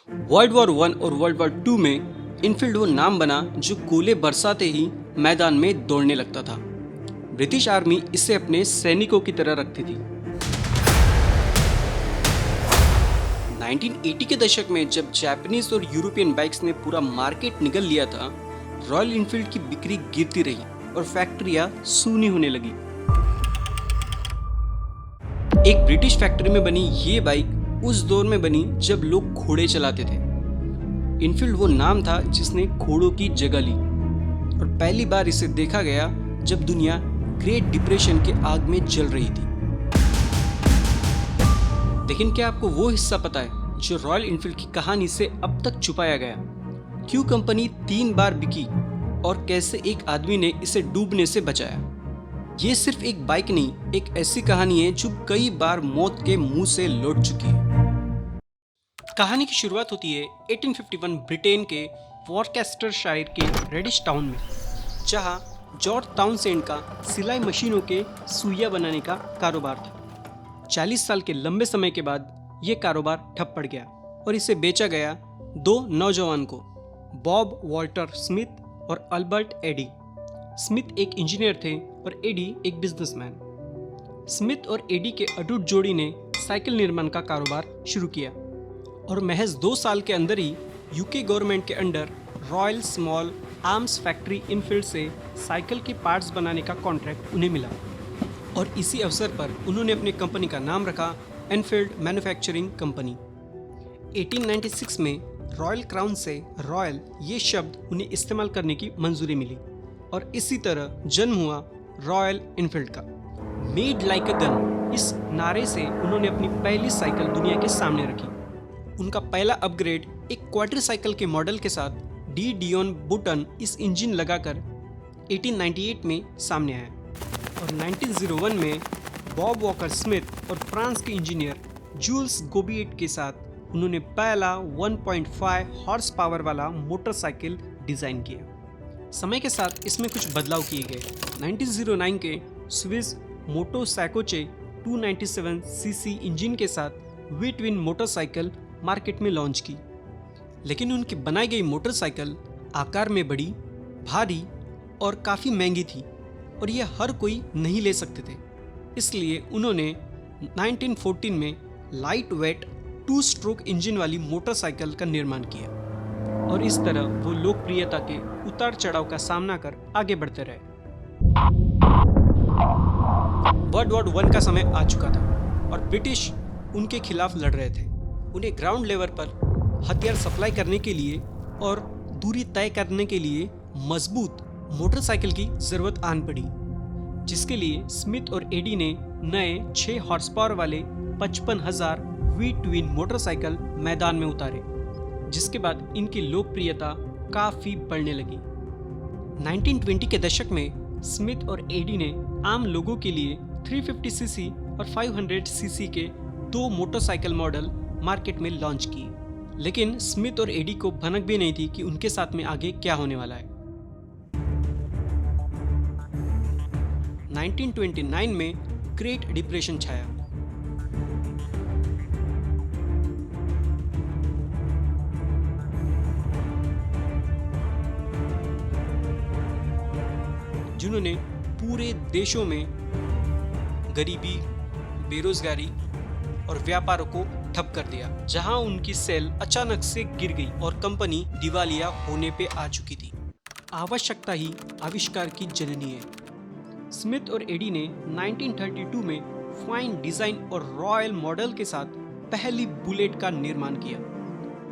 World war one और world war to में Enfield वो नाम बना जो गोले बरसाते ही मैदान में दौड़ने लगता था। ब्रिटिश आर्मी इसे अपने सैनिकों की तरह रखती थी। 1980 के दशक में जब जापानीज और यूरोपियन बाइक्स ने पूरा मार्केट निगल लिया था, रॉयल इनफील्ड की बिक्री गिरती रही और फैक्ट्रियां सूनी होने लगी। एक ब्रिटिश फैक्ट्री में बनी ये बाइक उस दौर में बनी जब लोग घोड़े चलाते थे। इनफील्ड वो नाम था जिसने घोड़ों की जगह ली और पहली बार इसे देखा गया जब दुनिया ग्रेट डिप्रेशन के आग में जल रही थी। लेकिन क्या आपको वो हिस्सा पता है जो रॉयल इनफील्ड की कहानी से अब तक छुपाया गया? क्यों कंपनी 3 बार बिकी और कैसे एक आदमी ने इसे डूबने से बचाया? ये सिर्फ एक बाइक नहीं, एक ऐसी कहानी है जो कई बार मौत के मुंह से लौट चुकी है। कहानी की शुरुआत होती है 1851 ब्रिटेन के वॉरकेस्टरशायर के रेडिश टाउन में, जहां जॉर्ज टाउनसेंड का सिलाई मशीनों के सुइया बनाने का कारोबार था। 40 साल के लंबे समय के बाद यह कारोबार ठप पड़ गया और इसे बेचा गया 2 नौजवान को, बॉब वॉल्टर स्मिथ और अल्बर्ट एडी। स्मिथ एक इंजीनियर थे और एडी एक बिजनेसमैन। स्मिथ और एडी के अटूट जोड़ी ने साइकिल निर्माण का कारोबार शुरू किया और महज 2 साल के अंदर ही यूके गवर्नमेंट के under royal small arms factory Enfield से साइकिल के पार्ट्स बनाने का कॉन्ट्रैक्ट उन्हें मिला और इसी अवसर पर उन्होंने अपनी कंपनी का नाम रखा एनफील्ड मैन्युफैक्चरिंग कंपनी। 1896 में रॉयल क्राउन से रॉयल ये शब्द उन्हें इस्तेमाल करने की मंजूरी मिली और इसी तरह जन्म हुआ रॉयल इनफील्ड का। मेड लाइक अ गन, इस नारे से उन्होंने अपनी पहली साइकिल दुनिया के सामने रखी। उनका पहला अपग्रेड एक क्वाड्रीसाइकिल के मॉडल के साथ डी डियोन बुटन इस इंजन लगाकर 1898 में सामने आया और 1901 में बॉब वॉकर स्मिथ और फ्रांस के इंजीनियर जूल्स गोबिएट के साथ उन्होंने पहला 1.5 हॉर्स पावर वाला मोटरसाइकिल डिजाइन किया। समय के साथ इसमें कुछ बदलाव किए गए। 1909 के स्विस मोटोसैकोचे 297 सीसी इंजन के साथ वी ट्विन मोटरसाइकिल मार्केट में लॉन्च की, लेकिन उनकी बनाई गई मोटरसाइकिल आकार में बड़ी, भारी और काफ़ी महंगी थी और यह हर कोई नहीं ले सकते थे। इसलिए उन्होंने 1914 में लाइट वेट 2 स्ट्रोक इंजन वाली मोटरसाइकिल का निर्माण किया और इस तरह वो लोकप्रियता के उतार चढ़ाव का सामना कर आगे बढ़ते रहे। वर्ल्ड वॉर 1 का समय आ चुका था और ब्रिटिश उनके खिलाफ लड़ रहे थे। उन्हें ग्राउंड लेवल पर हथियार सप्लाई करने के लिए और दूरी तय करने के लिए मजबूत मोटरसाइकिल की जरूरत आन पड़ी, जिसके लिए स्मिथ और एडी ने नए 6 हॉर्स पावर वाले 55,000 वी ट्विन मोटरसाइकिल मैदान में उतारे, जिसके बाद इनकी लोकप्रियता काफी बढ़ने लगी। 1920 के दशक में स्मिथ और एडी ने आम लोगों के लिए 350 सीसी और 500 सीसी के 2 मोटरसाइकिल मॉडल मार्केट में लॉन्च किए, लेकिन स्मिथ और एडी को भनक भी नहीं थी कि उनके साथ में आगे क्या होने वाला है। 1929 में ग्रेट डिप्रेशन छाया। जिन्होंने पूरे देशों में गरीबी, बेरोजगारी और व्यापारों को ठप कर दिया, जहां उनकी सेल अचानक से गिर गई और कंपनी दिवालिया होने पे आ चुकी थी। आवश्यकता ही आविष्कार की जननी है। स्मिथ और एडी ने 1932 में फाइन डिजाइन और रॉयल मॉडल के साथ पहली बुलेट का निर्माण किया,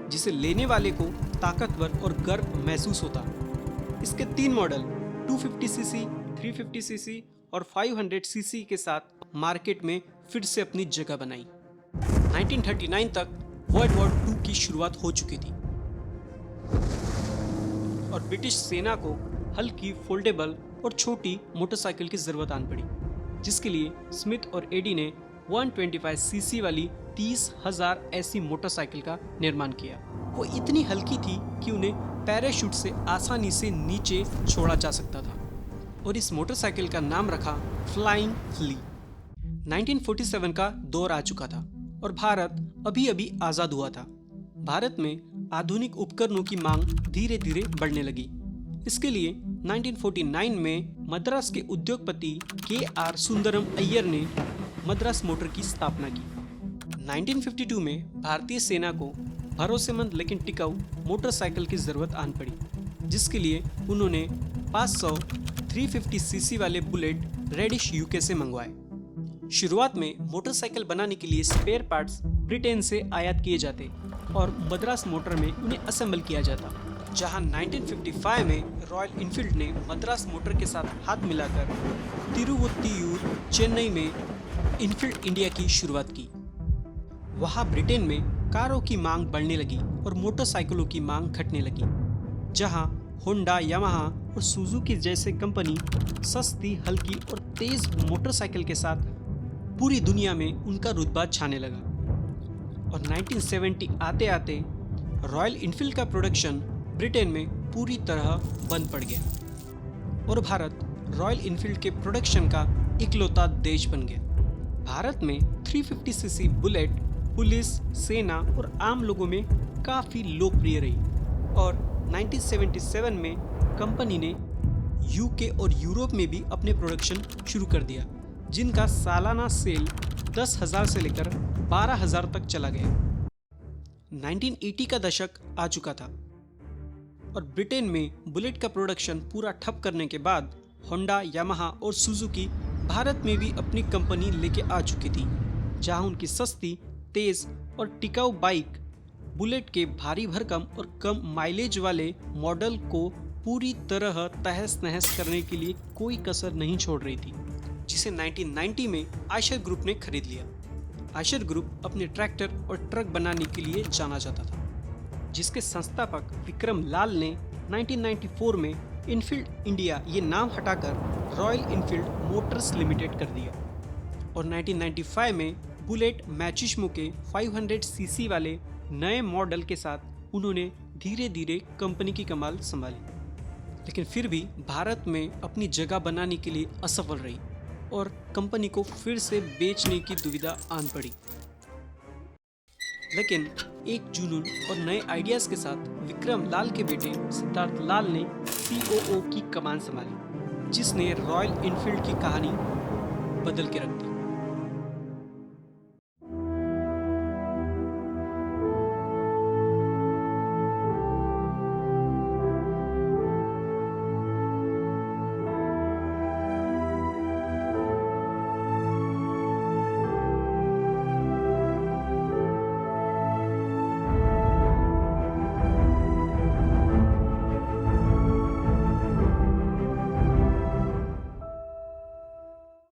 जिसे लेने वाले को ताकतवर और गर्व महसूस होता। इसके 3 मॉडल 250 सीसी, 350 सीसी और 500 सीसी के साथ मार्केट में फिर से अपनी जगह बनाई। 1939 तक वर्ल्ड वॉर 2 की शुरुआत हो चुकी थी और ब्रिटिश सेना को हल्की, फोल्डेबल और छोटी मोटरसाइकिल की जरूरत आन पड़ी, जिसके लिए स्मिथ और एडी ने 125 सीसी वाली 30,000 ऐसी मोटरसाइकिल का निर्माण किया। वो इतनी हल्की थी कि उन्हें पैराशूट से आसानी से नीचे छोड़ा जा सकता था और इस मोटरसाइकिल का नाम रखा फ्लाइंग फ्ली। 1947 का दौर आ चुका था और भारत अभी अभी आज़ाद हुआ था। भारत में आधुनिक उपकरणों की मांग धीरे धीरे बढ़ने लगी। इसके लिए 1949 में मद्रास के उद्योगपति KR सुंदरम अय्यर ने मद्रास मोटर की स्थापना की। 1952 में भारतीय सेना को भरोसेमंद लेकिन टिकाऊ मोटरसाइकिल की जरूरत आन पड़ी, जिसके लिए उन्होंने 500 350 सीसी वाले बुलेट रेडिश यूके से मंगवाए। शुरुआत में मोटरसाइकिल बनाने के लिए स्पेयर पार्ट्स ब्रिटेन से आयात किए जाते और मद्रास मोटर में उन्हें असेंबल किया जाता, जहां 1955 में रॉयल इनफील्ड ने मद्रास मोटर के साथ हाथ मिलाकर तिरुवुत्तियूर, चेन्नई में इनफील्ड इंडिया की शुरुआत की। वहां ब्रिटेन में कारों की मांग बढ़ने लगी और मोटरसाइकिलों की मांग घटने लगी, जहां होंडा, यामाहा और सुजुकी जैसे कंपनी सस्ती, हल्की और तेज मोटरसाइकिल के साथ पूरी दुनिया में उनका रुतबा छाने लगा। और 1970 आते आते रॉयल इनफील्ड का प्रोडक्शन ब्रिटेन में पूरी तरह बंद पड़ गया और भारत रॉयल इनफील्ड के प्रोडक्शन का इकलौता देश बन गया। भारत में 350 सीसी बुलेट पुलिस, सेना और आम लोगों में काफ़ी लोकप्रिय रही और 1977 में कंपनी ने यूके और यूरोप में भी अपने प्रोडक्शन शुरू कर दिया, जिनका सालाना सेल 10,000 से लेकर 12,000 तक चला गया। 1980 का दशक आ चुका था और ब्रिटेन में बुलेट का प्रोडक्शन पूरा ठप करने के बाद होंडा, यामाहा और सुजुकी भारत में भी अपनी कंपनी लेके आ चुकी थी, जहां उनकी सस्ती, तेज और टिकाऊ बाइक बुलेट के भारी भरकम और कम माइलेज वाले मॉडल को पूरी तरह तहस नहस करने के लिए कोई कसर नहीं छोड़ रही थी, जिसे 1990 में आयशर ग्रुप ने खरीद लिया। आयशर ग्रुप अपने ट्रैक्टर और ट्रक बनाने के लिए जाना जाता था, जिसके संस्थापक विक्रम लाल ने 1994 में इनफील्ड इंडिया ये नाम हटाकर रॉयल इनफील्ड मोटर्स लिमिटेड कर दिया और 1995 में बुलेट मैचिस्मो के 500 सीसी वाले नए मॉडल के साथ उन्होंने धीरे धीरे कंपनी की कमाल संभाली, लेकिन फिर भी भारत में अपनी जगह बनाने के लिए असफल रही और कंपनी को फिर से बेचने की दुविधा आन पड़ी। लेकिन एक जुनून और नए आइडियाज़ के साथ विक्रम लाल के बेटे सिद्धार्थ लाल ने COO की कमान संभाली, जिसने रॉयल इनफील्ड की कहानी बदल के रख दी।